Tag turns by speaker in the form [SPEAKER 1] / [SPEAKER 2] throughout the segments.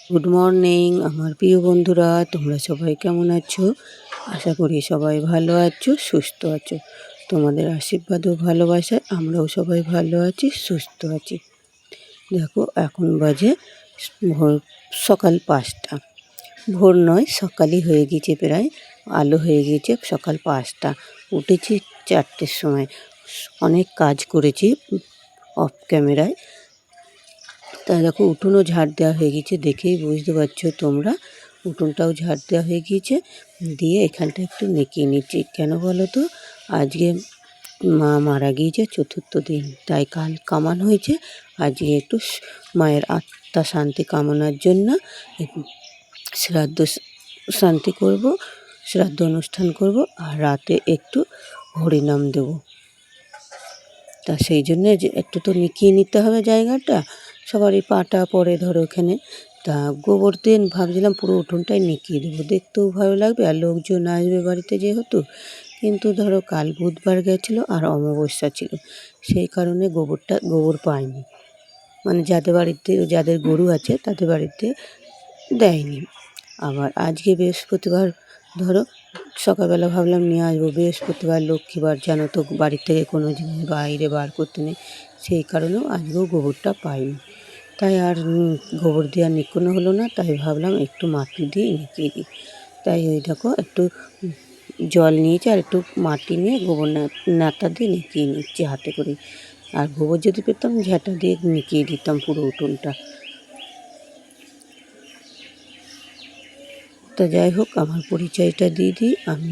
[SPEAKER 1] Good morning আমার প্রিয় বন্ধুরা, তোমরা সবাই কেমন আছো? আশা করি সবাই ভালো আছো, সুস্থ আছো। তোমাদের আশীর্বাদ ও ভালোবাসায় আমরাও সবাই ভালো আছি, সুস্থ আছি। দেখো এখন বাজে সকাল 5টা। ভোর নয়, সকালই হয়ে গিয়েছে, প্রায় আলো হয়ে গিয়েছে। সকাল 5টা, উঠেছি 4টের সময়। অনেক কাজ করেছি অফ ক্যামেরায়। তা দেখো উঠোনও ঝাড় দেওয়া হয়ে গিয়েছে, দেখেই বুঝতে পারছো তোমরা। উঠোনটাও ঝাড় দেওয়া হয়ে গিয়েছে, দিয়ে এখানটা একটু নেকিয়ে নিচ্ছি। কেন বলো তো, আজকে মা মারা গিয়েছে 4র্থ দিন, তাই কাল কামান হয়েছে। আজকে একটু মায়ের আত্মা শান্তি কামনার জন্য শ্রাদ্ধ শান্তি করব, শ্রাদ্ধ অনুষ্ঠান করব, আর রাতে একটু হরিনাম দেব। তা সেই জন্যে যে একটু তো নিকিয়ে নিতে হবে জায়গাটা, সবারই পাটা পড়ে ধরো এখানে। তা গোবর দিয়ে ভাবছিলাম পুরো উঠোনটাই নিকিয়ে দেবো, দেখতেও ভালো লাগবে আর লোকজন আসবে বাড়িতে যেহেতু। কিন্তু ধরো কাল বুধবার গেছিলো আর অমাবস্যা ছিল, সেই কারণে গোবর পাইনি। মানে যাদের বাড়িতে, যাদের গরু আছে তাদের বাড়িতে দেয়নি। আবার আজকে বৃহস্পতিবার, ধরো সকালবেলা ভাবলাম নিয়ে আসবো, বৃহস্পতিবার লক্ষ্মীবার, জানো তো বাড়ির থেকে কোনো জিনিস বাইরে বার করতে নেই, সেই কারণেও আজকেও গোবরটা পাইনি। তাই আর গোবর দিয়ে নিকোনো হলো না, তাই ভাবলাম একটু মাটি দিয়ে নিকিয়ে দিই। তাই ওই দেখো একটু জল নিয়েছি আর একটু মাটি নিয়ে গোবর ন্যাতা দিয়ে নিকিয়ে নিচ্ছি হাতে করে। আর গোবর যদি পেতাম ঝাঁটা দিয়ে নিকিয়ে দিতাম পুরো উঠোনটা। তা যাই হোক, আমার পরিচয়টা দিয়ে দিই। আমি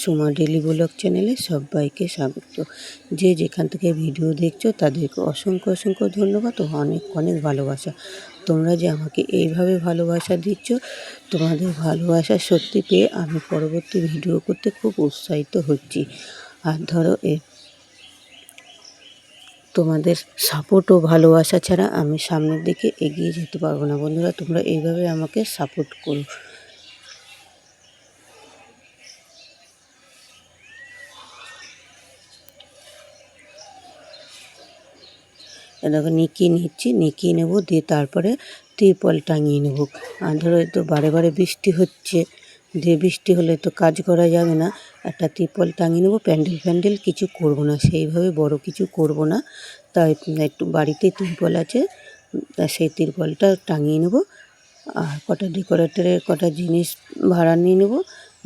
[SPEAKER 1] সোমা ডেলি ব্লগ চ্যানেলে সবাইকে স্বাগত। যে যেখান থেকে ভিডিও দেখছো তাদেরকে অসংখ্য অসংখ্য ধন্যবাদ ও অনেক অনেক ভালোবাসা। তোমরা যে আমাকে এইভাবে ভালোবাসা দিচ্ছ, তোমাদের ভালোবাসা সত্যি পেয়ে আমি পরবর্তী ভিডিও করতে খুব উৎসাহিত হচ্ছি। আর ধরো তোমাদের সাপোর্ট ও ভালোবাসা ছাড়া আমি সামনের দিকে এগিয়ে যেতে পারবো না। বন্ধুরা, তোমরা এইভাবে আমাকে সাপোর্ট করো। দেখো নিকিয়ে নিচ্ছি, নিকিয়ে নেবো, দিয়ে তারপরে তিরপল টাঙিয়ে নেবো। আর ধরো তো বারে বারে বৃষ্টি হচ্ছে, দিয়ে বৃষ্টি হলে তো কাজ করা যাবে না। একটা তিরপল টাঙিয়ে নেবো, প্যান্ডেল কিছু করব না, সেইভাবে বড় কিছু করব না। তাই একটু বাড়িতে তিরপল আছে, তা সেই তিরপলটা টাঙিয়ে নেবো। আর কটা ডেকোরেটরের কটা জিনিস ভাড়া নিয়ে নেবো,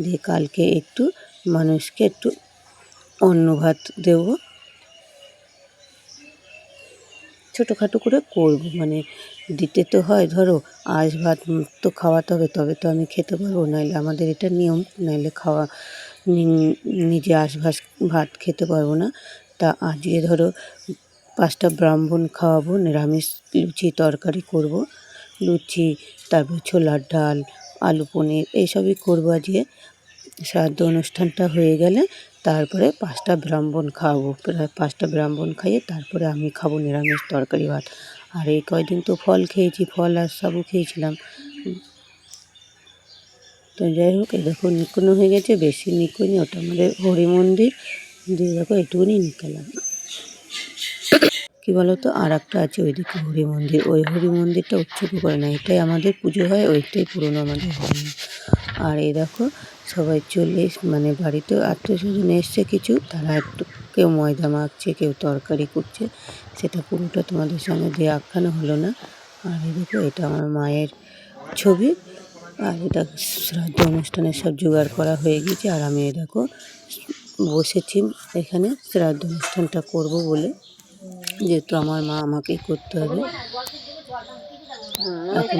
[SPEAKER 1] দিয়ে কালকে একটু মানুষকে একটু অন্ন ভাত দেবো, ছোটোখাটো করে করব। মানে দিতে তো হয়, ধরো আঁশ ভাত তো খাওয়াতে হবে, তবে তো আমি খেতে পারবো, নাহলে আমাদের এটা নিয়ম, নাহলে নিজে ভাত খেতে পারবো না। তা আজকে ধরো 5টা ব্রাহ্মণ খাওয়াবো, নিরামিষ লুচি তরকারি করব, লুচি, তারপর ছোলার ডাল, আলু পনির এইসবই করবো আজকে। শ্রাদ্ধ অনুষ্ঠানটা হয়ে গেলে তারপরে 5টা ব্রাহ্মণ খাওয়াবো, প্রায় 5টা ব্রাহ্মণ খাইয়ে তারপরে আমি খাবো নিরামিষ তরকারি ভাত। আর এই কয়দিন তো ফল খেয়েছি, ফল আর সাবু খেয়েছিলাম। তো যাই হোক, এই দেখো নিকোনো হয়ে গেছে, বেশি নিকোনি, ওটা আমাদের হরি মন্দির, দিয়ে দেখো একটুখানি নিকালাম। কী বলো তো, আর একটা আছে ওইদিকে হরি মন্দির, ওই হরি মন্দিরটা উৎসর্গ করে না, এটাই আমাদের পুজো হয়, ওইটাই পুরনো আমাদের হরি। আর এই দেখো সবাই মানে বাড়িতে আত্মীয়স্বজন এসছে কিছু, তারা একটু কেউ ময়দা মাখছে, কেউ তরকারি করছে, সেটা পুরোটা তোমাদের সঙ্গে দিয়ে আখ্যানো হলো না। আর এই দেখো এটা আমার মায়ের ছবি। আর এটা শ্রাদ্ধ অনুষ্ঠানের সব জোগাড় করা হয়ে গিয়েছে, আর আমি দেখো বসেছি এখানে শ্রাদ্ধ অনুষ্ঠানটা করব বলে, যেহেতু আমার মা আমাকেই করতে হবে। এখন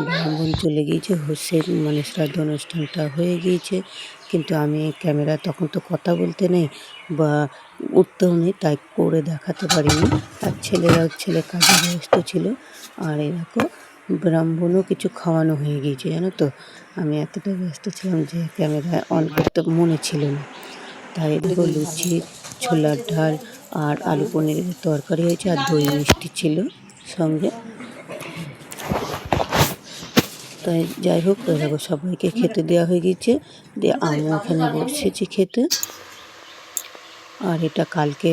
[SPEAKER 1] ব্রাহ্মণ চলে গিয়েছে, মানে শ্রাদ্ধ অনুষ্ঠানটা হয়ে গিয়েছে, কিন্তু আমি ক্যামেরা তখন তো কথা বলতে নেই বা উঠতেও নেই, তাই করে দেখাতে পারিনি। আর ছেলে কাজে ব্যস্ত ছিল। আর এই দেখো ব্রাহ্মণও কিছু খাওয়ানো হয়ে গিয়েছে, জানো তো। আমি এতটা ব্যস্ত ছিলাম যে ক্যামেরা অন করতে মনে ছিল না। তাই দেখো লুচি, ছোলার ডাল আর আলু পনিরের তরকারি হয়েছে, আর দই মিষ্টি ছিল সঙ্গে। তাই যাই হোক, দেখো সবাইকে খেতে দেওয়া হয়ে গিয়েছে, দিয়ে আমিও এখানে বসেছি খেতে। আর এটা কালকে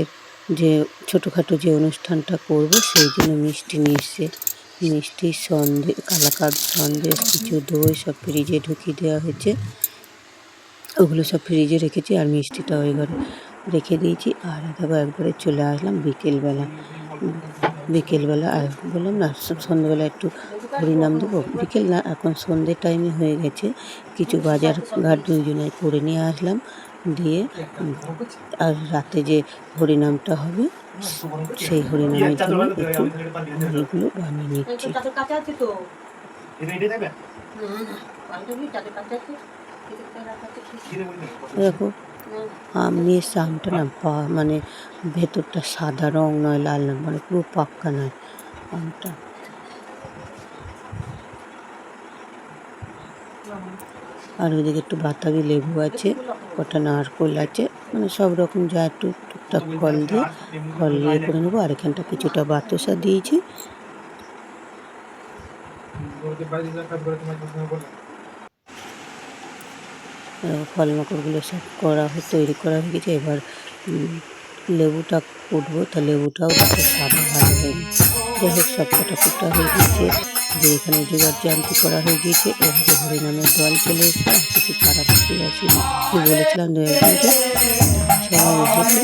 [SPEAKER 1] যে ছোটোখাটো যে অনুষ্ঠানটা করব সেই জন্য মিষ্টি নিয়ে এসছে, মিষ্টি, সন্দেশ, কালাকাঁদ, সন্দেশ, কিছু দই সব ফ্রিজে ঢুকিয়ে দেওয়া হয়েছে। ওগুলো সব ফ্রিজে রেখেছি আর মিষ্টিটা ওই ঘরে রেখে দিয়েছি। আর দেখো একবারে চলে আসলাম বিকেলবেলা আর বললাম না সন্ধ্যেবেলা একটু হরিনাম দেবো, বিকেল না এখন সন্ধ্যে টাইমে হয়ে গেছে। কিছু বাজার ঘাট দুইজনে করে নিয়ে আসলাম, দিয়ে আর রাতে যে হরিনামটা হবে সেই হরিনামের জন্য একটু এইগুলো বানিয়ে নিচ্ছি। দেখো আম নিয়ে এসছে, আমটা না মানে ভেতরটা সাদা রং নয়, লাল নয়, মানে পুরো পাক্কা নয় আমটা। আর ওইদিকে একটু বাতাবি লেবু আছে, কটা নারকোল আছে, মানে সব রকম যা একটু টুকটাক ফল দিয়ে করে নেবো। আর এখানটা কিছুটা বাতাসা দিয়েছি। ফল মাকড়গুলো সব তৈরি করা হয়ে গেছে। এবার লেবুটা কুটবো, তা লেবুটাও যাতে সাদা ভালো হয়নি। যাই হোক সব কটা কুটা হয়ে গিয়েছে, যে এখানে জোগাড় জান্তি করা হয়ে গিয়েছে। এভাবে হরিনামের দল চলে এসছে, আর কিছু পাড়া প্রতিবেশী বলেছিলাম দু একজনকে, সবাই এসেছে।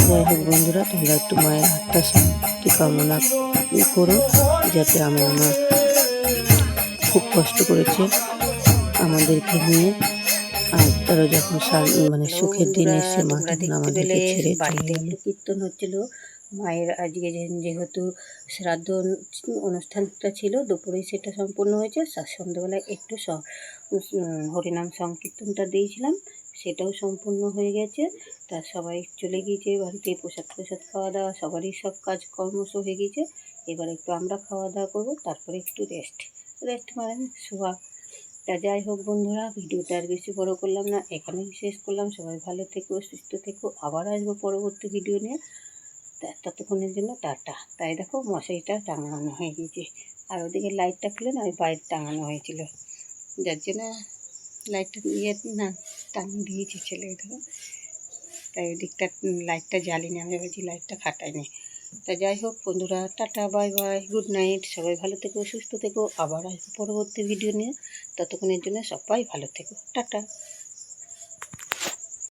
[SPEAKER 1] যাই হোক বন্ধুরা, তোমরা একটু মায়ের আত্মা শান্তি কামনা করো, যাতে আমার মা খুব কষ্ট করেছে আমাদেরকে নিয়ে। আর তারা যখন মানে সুখের দিন এসে মা তখন আমাদেরকে ছেড়ে চলে গেল। কীর্তন হচ্ছিল মায়ের আজকে, যেহেতু শ্রাদ্ধ অনুষ্ঠানটা ছিল দুপুরেই সেটা সম্পূর্ণ হয়েছে। সন্ধ্যাবেলায় একটু হরিনাম সংকীর্তনটা দিয়েছিলাম, সেটাও সম্পূর্ণ হয়ে গেছে। তা সবাই চলে গিয়েছে বাড়িতে, প্রসাদ খাওয়া দাওয়া সবারই সব কাজকর্ম হয়ে গিয়েছে। এবার একটু আমরা খাওয়া দাওয়া করবো, তারপরে একটু রেস্ট মানে শোয়া। তা যাই হোক বন্ধুরা, ভিডিওটা আর বেশি বড় করলাম না, এখানেই শেষ করলাম। সবাই ভালো থেকো, সুস্থ থেকো, আবার আসবো পরবর্তী ভিডিও নিয়ে। ততক্ষণের জন্য টাটা। তাই দেখো মশারিটা টাঙানো হয়ে গিয়েছে, আর ওদিকে লাইটটা খুলে না ওই বাইরে টাঙানো হয়েছিল, যার জন্য লাইটটা না টাঙিয়ে দিয়েছি ছেলে ধরো। তাই ওই দিকটা লাইটটা জ্বালিনি, আমি ভেবেছি লাইটটা খাটাইনি। তা যাই হোক বন্ধুরা, tata, bye bye, good night. সবাই ভালো থেকো, সুস্থ থেকো, আবার আসবো পরবর্তী ভিডিও নিয়ে। ততক্ষণের জন্য সবাই ভালো থেকো, টাটা।